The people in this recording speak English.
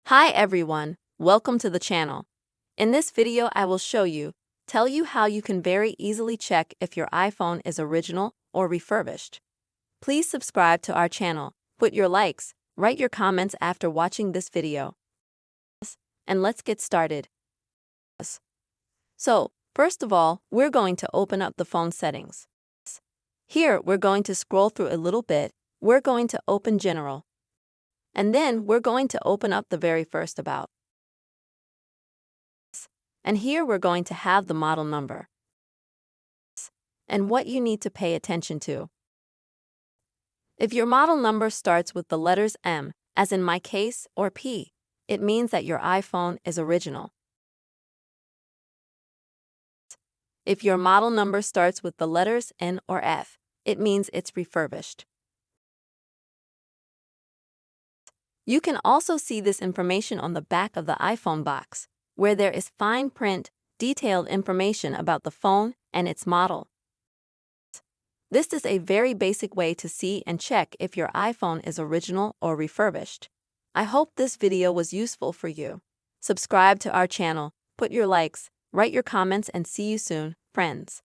Hi everyone, welcome to the channel. In this video I will tell you how you can very easily check if your iPhone is original or refurbished. Please subscribe to our channel, put your likes, write your comments after watching this video. And let's get started. So, first of all, we're going to open up the phone settings. Here we're going to scroll through a little bit, we're going to open General. And then we're going to open up the very first About. And here we're going to have the model number and what you need to pay attention to. If your model number starts with the letters M, as in my case, or P, it means that your iPhone is original. If your model number starts with the letters N or F, it means it's refurbished. You can also see this information on the back of the iPhone box, where there is fine print, detailed information about the phone and its model. This is a very basic way to see and check if your iPhone is original or refurbished. I hope this video was useful for you. Subscribe to our channel, put your likes, write your comments, and see you soon, friends.